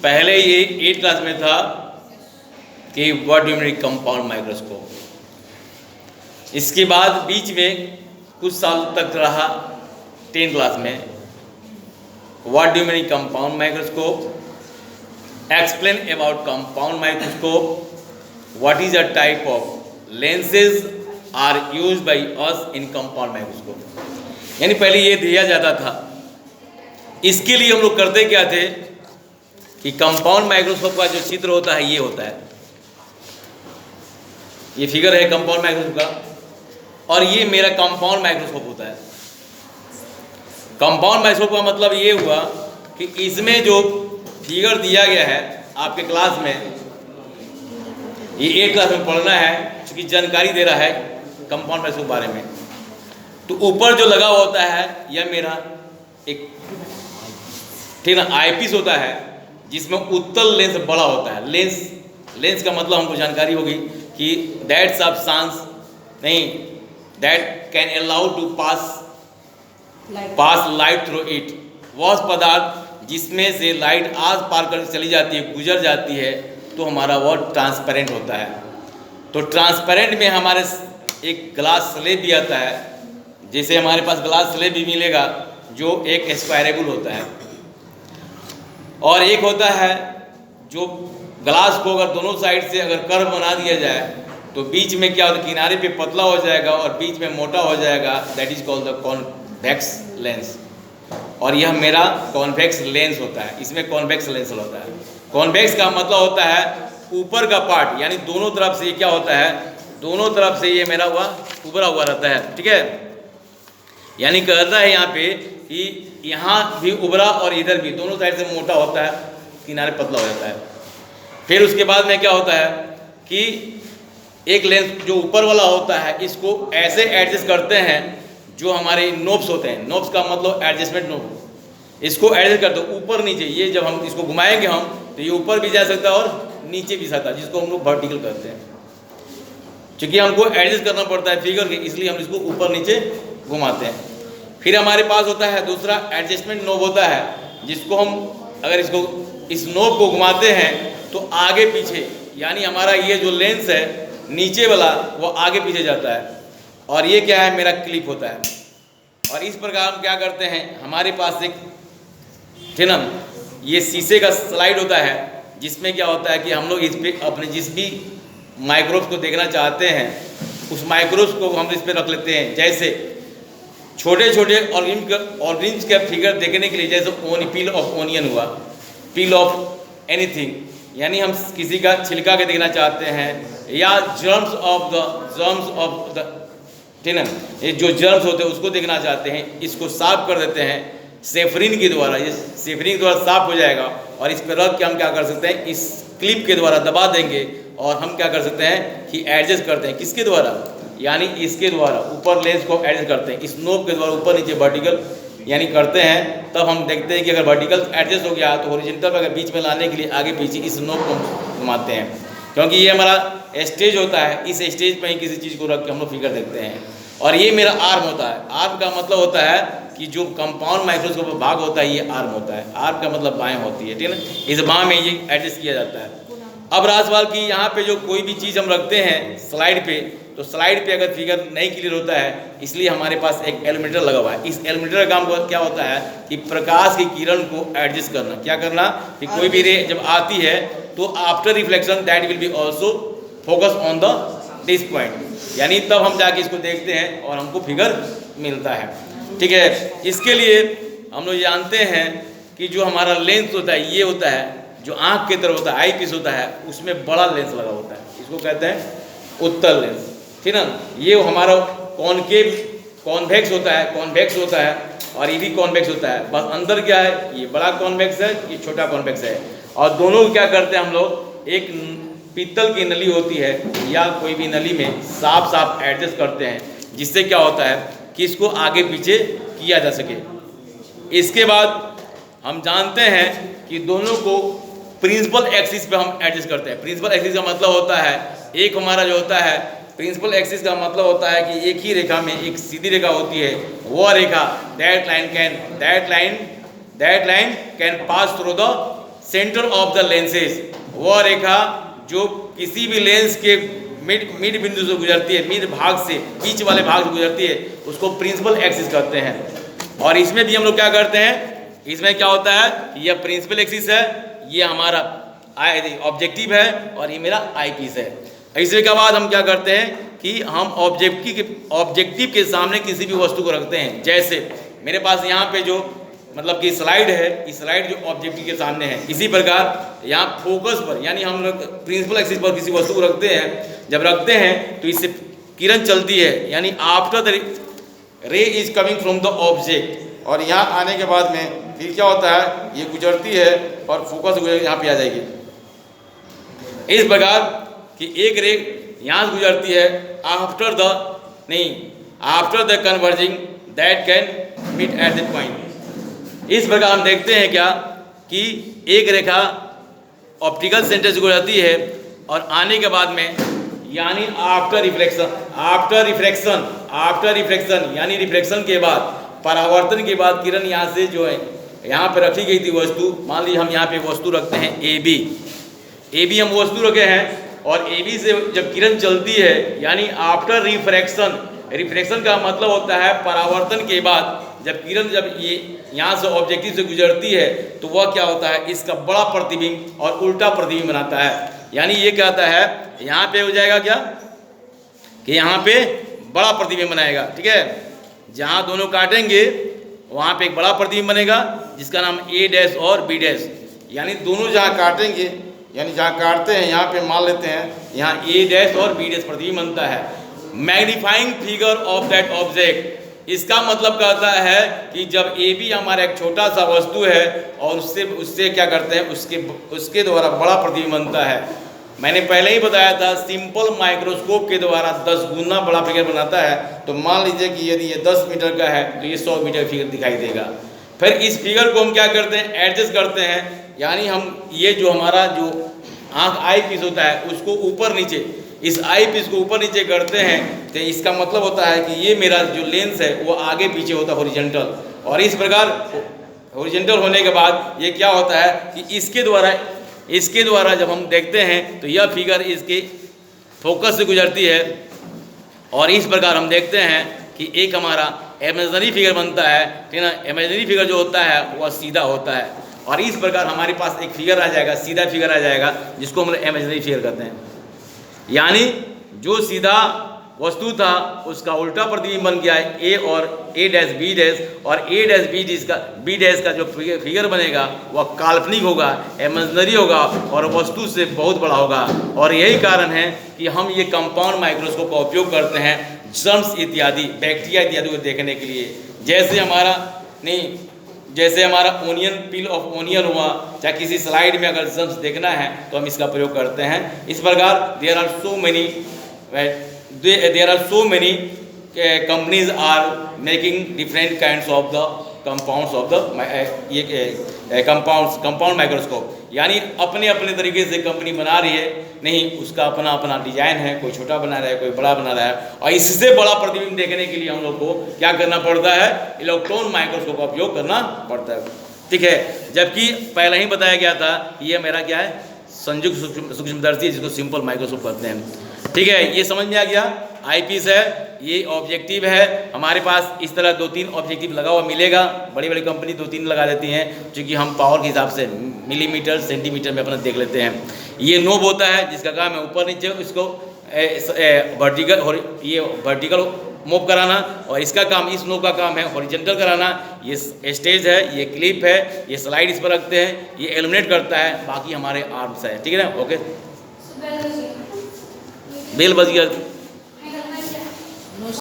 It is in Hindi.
पहले ये 8 क्लास में था कि what do you mean compound microscope. इसके बाद बीच में कुछ साल तक रहा 10 क्लास में what do you mean compound microscope, explain about compound microscope, what is a type of lenses are use by us in compound microscope. यानी पहले ये दिया जाता था। इसके लिए हम लोग करते क्या थे कि कंपाउंड माइक्रोस्कोप का जो चित्र होता है ये होता है, ये फिगर है कंपाउंड माइक्रोस्कोप का, और ये मेरा कंपाउंड माइक्रोस्कोप होता है। कंपाउंड माइक्रोस्कोप का मतलब ये हुआ कि इसमें जो फिगर दिया गया है आपके क्लास में, ये 8 क्लास में पढ़ना है क्योंकि जानकारी दे रहा है कंपाउंड माइक्रोस्कोप बारे में। तो ऊपर जो लगा होता है यह मेरा एक ठीक ना आईपीस होता है जिसमें उत्तल लेंस बड़ा होता है। लेंस का मतलब हमको जानकारी होगी कि दैट सब्सटेंस नहीं that can allow to pass light through it, वह पदार्थ जिसमें से लाइट आस पार कर चली जाती है, गुजर जाती है, तो हमारा वह ट्रांसपेरेंट होता है। तो ट्रांसपेरेंट में हमारे एक ग्लास स्लेब भी आता है, जैसे हमारे पास ग्लास स्लेब भी मिलेगा जो एक एस्पायरेबल होता है, और एक होता है जो ग्लास को अगर दोनों साइड से अगर कर्व बना दिया जाए तो बीच में क्या होता है, किनारे पे पतला हो जाएगा और बीच में मोटा हो जाएगा, that is called the convex lens. और यह मेरा कॉन्वेक्स लेंस होता है, इसमें कॉन्वेक्स लेंस होता है। कॉन्वेक्स का मतलब होता है ऊपर का पार्ट, यानी दोनों तरफ से ये क्या होता है, दोनों तरफ से ये मेरा हुआ उभरा हुआ रहता है। ठीक है, यानी कहता है यहाँ पे कि यहाँ भी उभरा और इधर भी, दोनों साइड से मोटा होता है, किनारे पतला हो जाता है। फिर उसके बाद में क्या होता है कि एक लेंस जो ऊपर वाला होता है इसको ऐसे एडजस्ट करते हैं, जो हमारे नोब्स होते हैं, नोब्स का मतलब एडजस्टमेंट नोब, इसको एडजस्ट करते हैं ऊपर नीचे। ये जब हम इसको घुमाएंगे हम तो ये ऊपर भी जा सकता है और नीचे भी सकता है, जिसको हम लोग वर्टिकल कहते हैं। क्योंकि हमको एडजस्ट करना पड़ता है फिगर के, इसलिए हम इसको ऊपर नीचे घुमाते हैं। फिर हमारे पास होता है दूसरा एडजस्टमेंट नोब होता है, जिसको हम अगर इस नोब को घुमाते हैं तो आगे पीछे, यानी हमारा ये जो लेंस है नीचे वाला वो आगे पीछे जाता है, और ये क्या है, मेरा क्लिप होता है। और इस प्रकार हम क्या करते हैं, हमारे पास एक ठीक ना ये शीशे का स्लाइड होता है, जिसमें क्या होता है कि हम लोग इस पर अपने जिस भी माइक्रोब को देखना चाहते हैं उस माइक्रोब को हम इस पर रख लेते हैं। जैसे छोटे छोटे ऑर्गेनिज का फिगर देखने के लिए, जैसे पील ऑफ ओनियन हुआ, पील ऑफ एनीथिंग, यानी हम किसी का छिलका के देखना चाहते हैं, या जर्म्स ऑफ द ठीक है, ये जो जर्म्स होते हैं उसको देखना चाहते हैं, इसको साफ कर देते हैं सेफरिन के द्वारा। ये सेफरिन के द्वारा साफ हो जाएगा, और इस पर रख के हम क्या कर सकते हैं, इस क्लिप के द्वारा दबा देंगे, और हम क्या कर सकते हैं कि एडजस्ट करते हैं। किसके द्वारा, यानी इसके द्वारा ऊपर लेंस को एडजस्ट करते हैं, इस नोब के द्वारा ऊपर नीचे वर्टिकल यानी करते हैं। तब हम देखते हैं कि अगर वर्टिकल एडजस्ट हो गया तो हॉरिजॉन्टल अगर बीच में लाने के लिए आगे पीछे इस नोब को घुमाते हैं, क्योंकि ये हमारा स्टेज होता है, इस स्टेज पर ही किसी चीज़ को रख के हम लोग फिगर देखते हैं। और ये मेरा आर्म होता है। आर्म का मतलब होता है कि जो कंपाउंड माइक्रोस्कोप का भाग होता है ये आर्म होता है। आर्म का मतलब बाएँ होती है, ठीक है ना, इस बाँ में ये एडजस्ट किया जाता है। अब रहा सवाल कि यहाँ पे जो कोई भी चीज़ हम रखते हैं स्लाइड पे, तो स्लाइड पे अगर फिगर नहीं क्लियर होता है, इसलिए हमारे पास एक एलिमेटर लगा हुआ है। इस एलिमेटर का काम क्या होता है कि प्रकाश की किरण को एडजस्ट करना। क्या करना कि कोई भी रे जब आती है तो after reflection that will be also focus on the this point, यानी तब हम जाके इसको देखते हैं और हमको फिगर मिलता है। ठीक है, इसके लिए हम लोग जानते हैं कि जो हमारा लेंस होता है ये होता है जो आँख की तरफ होता है, आई पीस होता है, उसमें बड़ा लेंस लगा होता है, इसको कहते हैं उत्तल लेंस। ठीक ना, ये हमारा कॉन्वेक्स होता है, और ये भी कॉन्वेक्स होता है। बस अंदर क्या है, ये बड़ा कॉन्वेक्स है, ये छोटा कॉन्वेक्स है, और दोनों क्या करते हैं हम लोग, एक पीतल की नली होती है या कोई भी नली में साफ एडजस्ट करते हैं, जिससे क्या होता है कि इसको आगे पीछे किया जा सके। इसके बाद हम जानते हैं कि दोनों को प्रिंसिपल एक्सिस पे हम एडजस्ट करते हैं। प्रिंसिपल एक्सिस का मतलब होता है, एक हमारा जो होता है प्रिंसिपल एक्सिस का मतलब होता है कि एक ही रेखा में एक सीधी रेखा होती है, वह रेखा that line can pass through the centre of the lenses, वह रेखा जो किसी भी लेंस के मिड बिंदु से गुजरती है, मिड भाग से, बीच वाले भाग से गुजरती है, उसको प्रिंसिपल एक्सिस कहते हैं। और इसमें भी हम लोग क्या करते हैं, इसमें क्या होता है, यह प्रिंसिपल एक्सिस है, ये हमारा ऑब्जेक्टिव है और ये मेरा आई पीस है। इसके बाद हम क्या करते हैं कि हम ऑब्जेक्टिव के सामने किसी भी वस्तु को रखते हैं। जैसे मेरे पास यहाँ पे जो मतलब कि स्लाइड है, इस स्लाइड जो ऑब्जेक्टिव के सामने है, इसी प्रकार यहाँ फोकस पर यानी हम लोग प्रिंसिपल एक्सिस पर किसी वस्तु को रखते हैं। जब रखते हैं तो इससे किरण चलती है, यानी आफ्टर द रे is coming from the object, और यहाँ आने के बाद में फिर क्या होता है, ये गुजरती है और फोकस गुजर यहाँ पे आ जाएगी। इस प्रकार कि एक रे यहाँ से गुजरती है after the converging that can meet at the point. इस प्रकार हम देखते हैं क्या कि एक रेखा ऑप्टिकल सेंटर से गुजरती है और आने के बाद में यानी आफ्टर रिफ्लेक्शन यानी रिफ्लेक्शन के बाद, परावर्तन के बाद किरण यहाँ से जो है यहाँ पे रखी गई थी वस्तु, मान लीजिए हम यहाँ पे वस्तु रखते हैं ए बी हम वस्तु रखे हैं और ए बी से जब किरण चलती है यानी आफ्टर रिफ्लेक्शन का मतलब होता है परावर्तन के बाद जब किरण जब ये यहाँ से ऑब्जेक्टिव से गुजरती है तो वह क्या होता है, इसका बड़ा प्रतिबिंब और उल्टा प्रतिबिंब बनाता है। यानी ये क्या होता है, यहाँ पे हो जाएगा क्या कि यहाँ पे बड़ा प्रतिबिंब बनाएगा, ठीक है। जहाँ दोनों काटेंगे वहाँ पे एक बड़ा प्रतिबिंब बनेगा जिसका नाम ए डैश और बी डैश, यानी दोनों जहाँ काटेंगे यानी जहाँ काटते हैं यहाँ पे मान लेते हैं यहाँ ए डैश और बी डैश प्रतिबिंब बनता है। Magnifying figure of that object, इसका मतलब कहता है कि जब ए बी हमारा एक छोटा सा वस्तु है और उससे क्या करते हैं, उसके द्वारा बड़ा प्रतिबिंब बनता है। मैंने पहले ही बताया था सिंपल माइक्रोस्कोप के द्वारा 10 गुना बड़ा फिगर बनाता है। तो मान लीजिए कि यदि ये 10 मीटर का है तो ये 100 मीटर फिगर दिखाई देगा। फिर इस फिगर को हम क्या करते हैं, एडजस्ट करते हैं, यानी हम ये जो हमारा जो आँख आई पीस होता है उसको ऊपर नीचे, इस आई पीस को ऊपर नीचे करते हैं तो इसका मतलब होता है कि ये मेरा जो लेंस है वो आगे पीछे होता है हॉरिजॉन्टल। और इस प्रकार हॉरिजॉन्टल होने के बाद ये क्या होता है कि इसके द्वारा जब हम देखते हैं तो यह फिगर इसके फोकस से गुजरती है और इस प्रकार हम देखते हैं कि एक हमारा इमेजिनरी फिगर बनता है, ठीक है ना। इमेजिनरी फिगर जो होता है वह सीधा होता है और इस प्रकार हमारे पास एक फिगर आ जाएगा, सीधा फिगर आ जाएगा जिसको हम इमेजिनरी फिगर कहते हैं। यानी जो सीधा वस्तु था उसका उल्टा प्रतिबिंब बन गया है ए और ए डैश बी डैश, और ए डैश बी डैश का जो फिगर बनेगा वह काल्पनिक होगा, इमेजिनरी होगा और वस्तु से बहुत बड़ा होगा। और यही कारण है कि हम ये कंपाउंड माइक्रोस्कोप का उपयोग करते हैं जर्म्स इत्यादि, बैक्टीरिया इत्यादि को देखने के लिए। जैसे हमारा ओनियन, पील ऑफ ओनियन हुआ, चाहे किसी स्लाइड में अगर जर्म्स देखना है तो हम इसका प्रयोग करते हैं। इस प्रकार there are so many companies are making different kinds of the compounds of the compound microscope, यानी अपने अपने तरीके से कंपनी बना रही है, नहीं उसका अपना अपना डिजाइन है, कोई छोटा बना रहा है, कोई बड़ा बना रहा है। और इससे बड़ा प्रतिबिंब देखने के लिए हम लोग को क्या करना पड़ता है, इलेक्ट्रॉन माइक्रोस्कोप का उपयोग करना पड़ता है, ठीक है। जबकि पहले ही बताया गया था कि ये मेरा क्या है, संयुक्त सूक्ष्मदर्शी, जिसको सिंपल माइक्रोस्कोप कहते हैं, ठीक है। ये समझ में आ गया। आई पीस है, ये ऑब्जेक्टिव है, हमारे पास इस तरह 2-3 ऑब्जेक्टिव लगा हुआ मिलेगा। बड़ी बड़ी कंपनी 2-3 लगा देती हैं क्योंकि हम पावर के हिसाब से मिलीमीटर सेंटीमीटर में अपना देख लेते हैं। ये नोब होता है जिसका काम है ऊपर नीचे इसको वर्टिकल और ये वर्टिकल मूव कराना, और इसका काम, इस नोब का काम है हॉरिजॉन्टल कराना। ये स्टेज है, ये क्लिप है, ये स्लाइड इस पर रखते हैं, ये एलिमिनेट करता है, बाकी हमारे आर्म्स है, ठीक है ना। ओके, बेल बज गया।